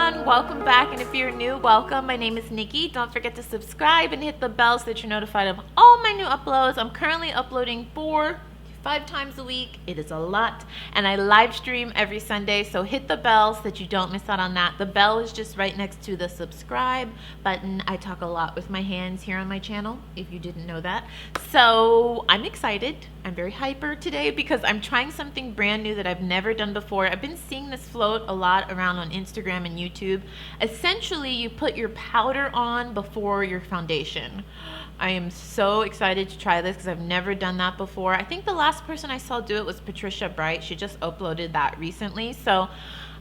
everyone, welcome back, and if you're new, welcome. My name is Nikki. Don't forget to subscribe and hit the bell so that you're notified of all my new uploads. I'm currently uploading 5 times a week. It is a lot, and I live stream every Sunday, so hit the bell so that you don't miss out on that. The bell is just right next to the subscribe button. I talk a lot with my hands here on my channel, if you didn't know that. So I'm excited. I'm very hyper today because I'm trying something brand new that I've never done before. I've been seeing this float a lot around on Instagram and YouTube. Essentially, you put your powder on before your foundation. I am so excited to try this because I've never done that before. I think the last person I saw do it was Patricia Bright. She just uploaded that recently. So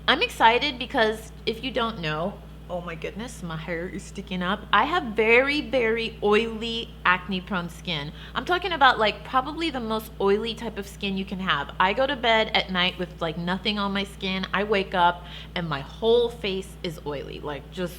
I'm excited because if you don't know, oh my goodness, my hair is sticking up. I have very, very oily, acne-prone skin. I'm talking about like probably the most oily type of skin you can have. I go to bed at night with like nothing on my skin. I wake up and my whole face is oily, like just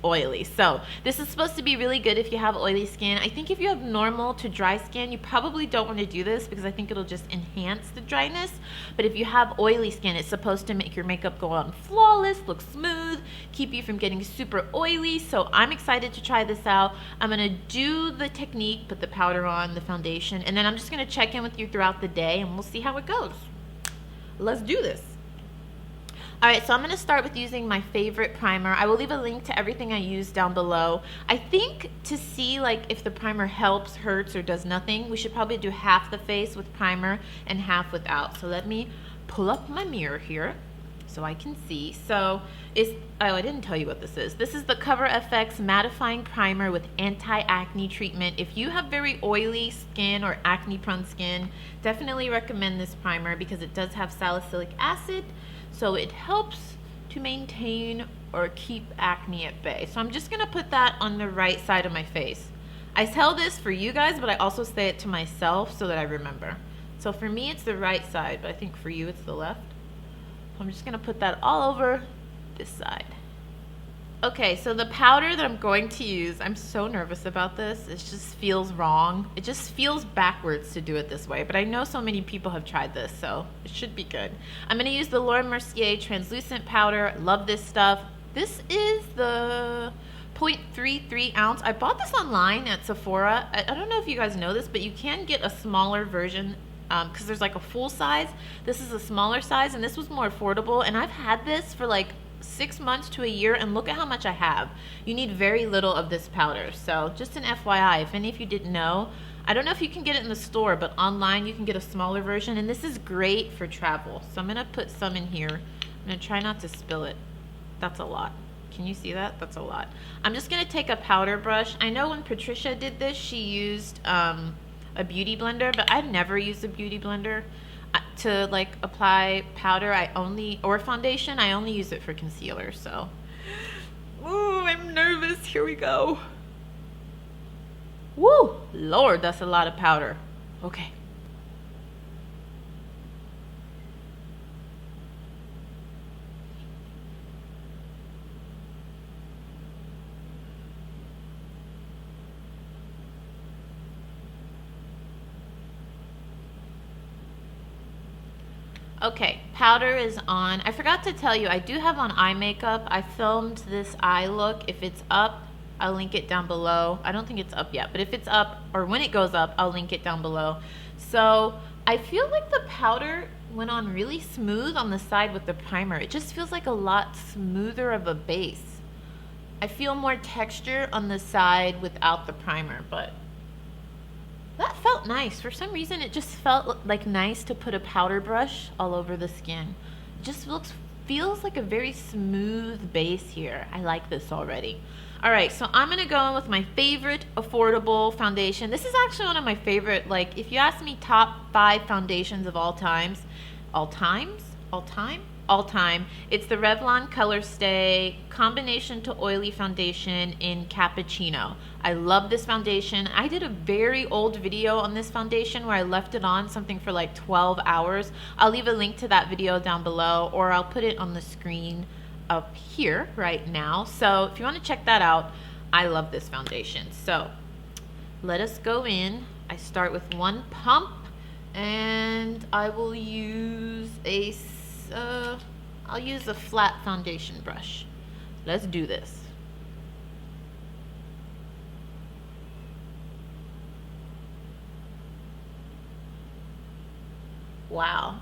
oily. So this is supposed to be really good if you have oily skin. I think if you have normal to dry skin, you probably don't want to do this because I think it'll just enhance the dryness. But if you have oily skin, it's supposed to make your makeup go on flawless, look smooth, keep you from getting super oily. So I'm excited to try this out. I'm going to do the technique, put the powder on, the foundation, and then I'm just going to check in with you throughout the day and we'll see how it goes. Let's do this. Alright, so I'm going to start with using my favorite primer. I will leave a link to everything I use down below. I think to see like if the primer helps, hurts, or does nothing, we should probably do half the face with primer and half without. So let me pull up my mirror here so I can see. So I didn't tell you what this is. This is the Cover FX Mattifying Primer with Anti-Acne Treatment. If you have very oily skin or acne-prone skin, definitely recommend this primer because it does have salicylic acid. So it helps to maintain or keep acne at bay. So I'm just gonna put that on the right side of my face. I tell this for you guys, but I also say it to myself so that I remember. So for me, it's the right side, but I think for you, it's the left. So I'm just gonna put that all over this side. Okay, so the powder that I'm going to use, I'm so nervous about this. It just feels wrong. It just feels backwards to do it this way, but I know so many people have tried this, so it should be good. I'm gonna use the Laura Mercier translucent powder. I love this stuff. This is the 0.33 ounce. I bought this online at Sephora. I don't know if you guys know this, but you can get a smaller version because there's like a full size. This is a smaller size, and this was more affordable, and I've had this for like 6 months to a year, and look at how much I have. You need very little of this powder. So just an FYI, if any of you didn't know, I don't know if you can get it in the store, but online you can get a smaller version, and this is great for travel. So I'm gonna put some in here. I'm gonna try not to spill it. That's a lot. Can you see that? That's a lot. I'm just gonna take a powder brush. I know when Patricia did this, she used a beauty blender, but I've never used a beauty blender to like apply powder. Or foundation, I only use it for concealer. So ooh, I'm nervous. Here we go. Woo, Lord, that's a lot of powder. Okay. Okay, powder is on. I forgot to tell you, I do have on eye makeup. I filmed this eye look. If it's up, I'll link it down below. I don't think it's up yet, but if it's up, or when it goes up, I'll link it down below. So I feel like the powder went on really smooth on the side with the primer. It just feels like a lot smoother of a base. I feel more texture on the side without the primer, but that felt nice. For some reason, it just felt like nice to put a powder brush all over the skin. It just feels like a very smooth base here. I like this already. All right, so I'm gonna go in with my favorite affordable foundation. This is actually one of my favorite, like if you ask me top 5 foundations of all time, it's the Revlon Color Stay Combination to Oily Foundation in Cappuccino. I love this foundation. I did a very old video on this foundation where I left it on something for like 12 hours. I'll leave a link to that video down below, or I'll put it on the screen up here right now. So if you want to check that out, I love this foundation. So let us go in. I start with one pump, and I will use I'll use a flat foundation brush. let's do this. Wow.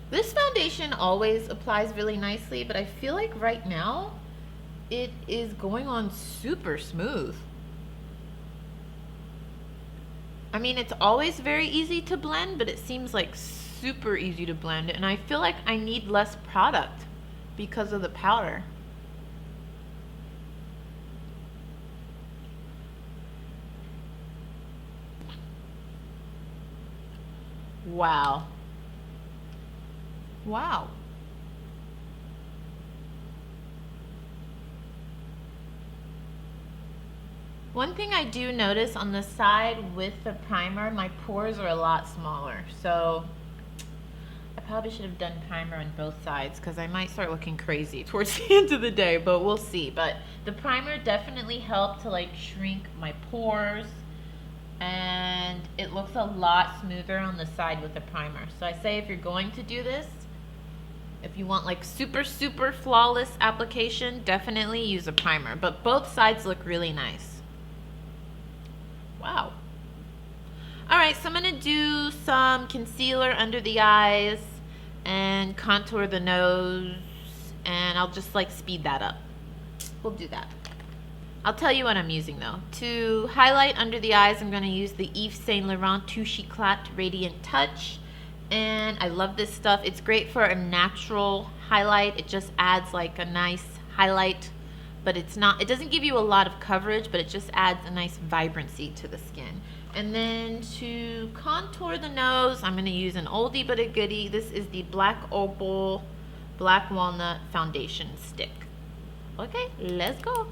This foundation always applies really nicely, but I feel like right now it is going on super smooth. I mean, it's always very easy to blend, but it seems like super easy to blend, and I feel like I need less product because of the powder. Wow. Wow. One thing I do notice on the side with the primer, my pores are a lot smaller. So I probably should have done primer on both sides because I might start looking crazy towards the end of the day, but we'll see. But the primer definitely helped to like shrink my pores, and it looks a lot smoother on the side with the primer. So I say if you're going to do this, if you want like super flawless application, definitely use a primer, but both sides look really nice. Wow. All right, so I'm gonna do some concealer under the eyes and contour the nose, and I'll just like speed that up. We'll do that. I'll tell you what I'm using though. To highlight under the eyes, I'm gonna use the Yves Saint Laurent Touche Éclat Radiant Touch. And I love this stuff. It's great for a natural highlight. It just adds like a nice highlight, but it doesn't give you a lot of coverage, but it just adds a nice vibrancy to the skin. And then to contour the nose, I'm gonna use an oldie but a goodie. This is the Black Opal Black Walnut Foundation Stick. Okay, let's go.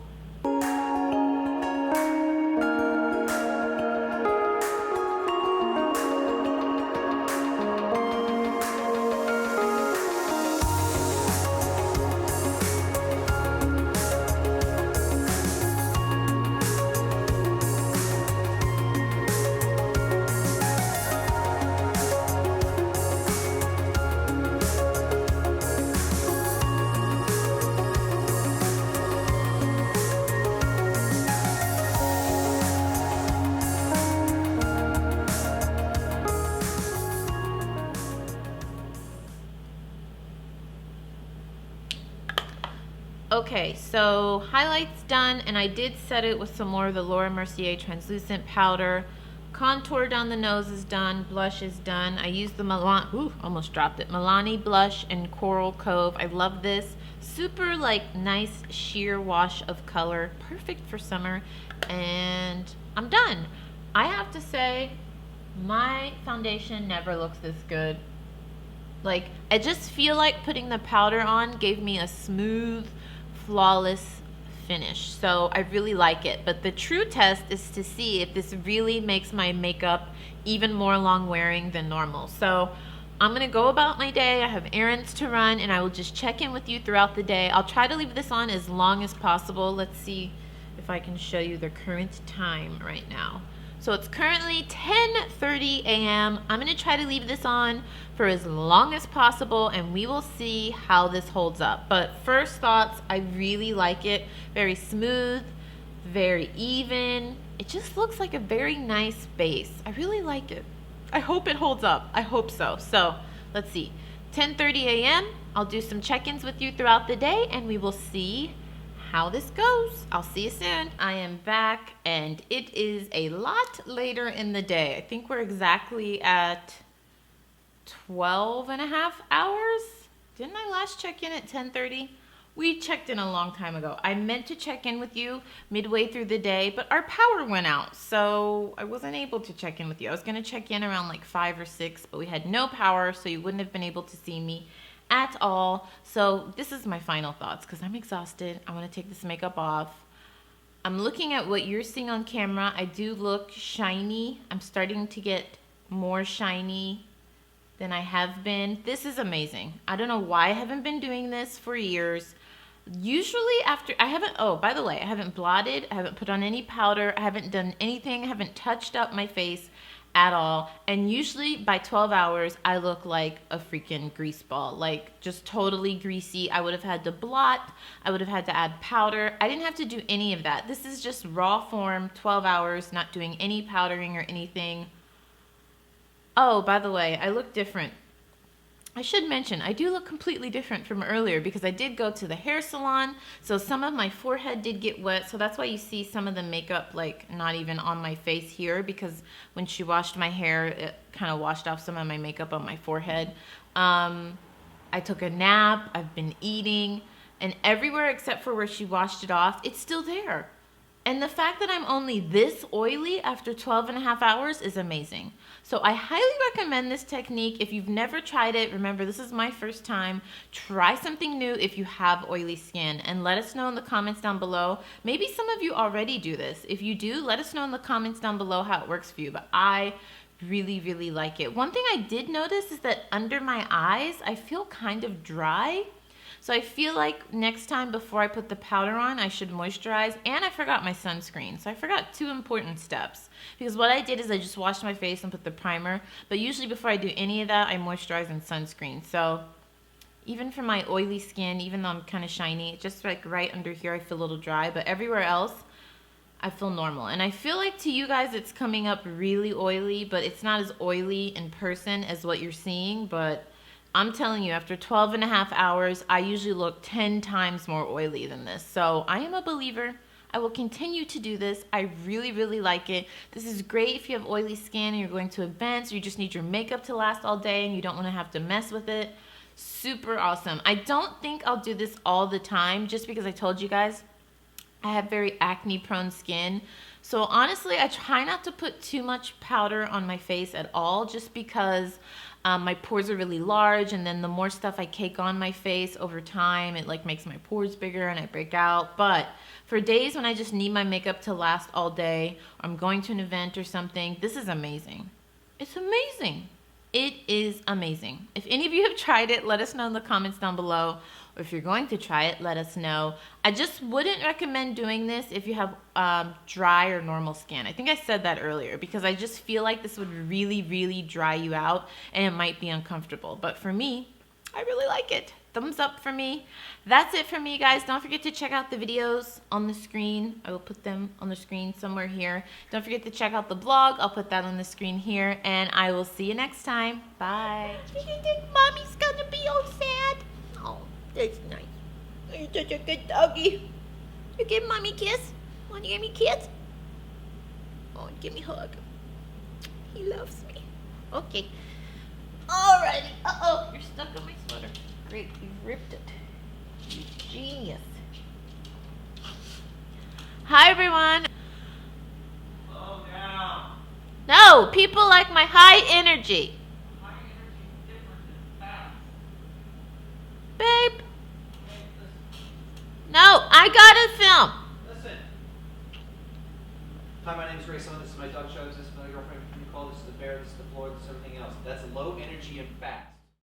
Okay, so highlights done, and I did set it with some more of the Laura Mercier translucent powder. Contour down the nose is done, blush is done. I used the Milani blush in Coral Cove. I love this. Super like nice sheer wash of color, perfect for summer, and I'm done. I have to say, my foundation never looks this good. Like, I just feel like putting the powder on gave me a smooth, flawless finish. So I really like it. But the true test is to see if this really makes my makeup even more long wearing than normal. So I'm gonna go about my day. I have errands to run, and I will just check in with you throughout the day. I'll try to leave this on as long as possible. Let's see if I can show you the current time right now. So it's currently 10:30 a.m. I'm gonna try to leave this on for as long as possible, and we will see how this holds up. But first thoughts, I really like it. Very smooth, very even. It just looks like a very nice base. I really like it. I hope it holds up. I hope so. So let's see, 10:30 a.m. I'll do some check-ins with you throughout the day, and we will see how this goes. I'll see you soon. I am back, and it is a lot later in the day. I think we're exactly at 12 and a half hours. Didn't I last check in at 10:30? We checked in a long time ago. I meant to check in with you midway through the day, but our power went out, so I wasn't able to check in with you. I was gonna check in around like 5 or 6, but we had no power, so you wouldn't have been able to see me at all. So this is my final thoughts because I'm exhausted. I want to take this makeup off. I'm looking at what you're seeing on camera. I do look shiny. I'm starting to get more shiny than I have been. This is amazing. I don't know why I haven't been doing this for years. Usually after oh, by the way, I haven't blotted, I haven't put on any powder, I haven't done anything, I haven't touched up my face at all. And usually by 12 hours, I look like a freaking grease ball, like just totally greasy. I would have had to blot. I would have had to add powder. I didn't have to do any of that. This is just raw form, 12 hours, not doing any powdering or anything. Oh, by the way, I look different. I should mention, I do look completely different from earlier because I did go to the hair salon. So some of my forehead did get wet. So that's why you see some of the makeup like not even on my face here, because when she washed my hair, it kind of washed off some of my makeup on my forehead. I took a nap. I've been eating, and everywhere except for where she washed it off, it's still there. And the fact that I'm only this oily after 12 and a half hours is amazing. So I highly recommend this technique. If you've never tried it, remember this is my first time. Try something new if you have oily skin, and let us know in the comments down below. Maybe some of you already do this. If you do, let us know in the comments down below how it works for you. But I really, really like it. One thing I did notice is that under my eyes, I feel kind of dry. So I feel like next time before I put the powder on, I should moisturize. And I forgot my sunscreen. So I forgot 2 important steps. Because what I did is I just washed my face and put the primer. But usually before I do any of that, I moisturize and sunscreen. So even for my oily skin, even though I'm kind of shiny, just like right under here, I feel a little dry. But everywhere else, I feel normal. And I feel like to you guys, it's coming up really oily. But it's not as oily in person as what you're seeing. But I'm telling you, after 12 and a half hours, I usually look 10 times more oily than this. So I am a believer. I will continue to do this. I really, really like it. This is great if you have oily skin and you're going to events, or you just need your makeup to last all day and you don't want to have to mess with it. Super awesome. I don't think I'll do this all the time, just because I told you guys I have very acne prone skin. So honestly, I try not to put too much powder on my face at all, just because my pores are really large, and then the more stuff I cake on my face over time, it like makes my pores bigger and I break out. But for days when I just need my makeup to last all day, or I'm going to an event or something, this is amazing. It's amazing. It is amazing. If any of you have tried it, let us know in the comments down below. Or if you're going to try it, let us know. I just wouldn't recommend doing this if you have dry or normal skin. I think I said that earlier, because I just feel like this would really, really dry you out and it might be uncomfortable. But for me, I really like it. Thumbs up for me. That's it for me, guys. Don't forget to check out the videos on the screen. I will put them on the screen somewhere here. Don't forget to check out the blog. I'll put that on the screen here. And I will see you next time. Bye. Mommy's gonna be all sad. Oh, that's nice. You're such a good doggy. You give mommy a kiss? Want to give me a kiss? Oh, give me a hug. He loves me. Okay. Alrighty. Uh-oh, you're stuck on my sweater. Great, you ripped it. You genius. Hi, everyone. Slow down. No, people like my high energy. High energy is different than fast. Babe. Hey, listen. No, I gotta film. Listen. Hi, my name is Grayson. This is my dog Ciao. This is my girlfriend Nicole. This is the bear. This is the floor. This is everything else. That's low energy and fast.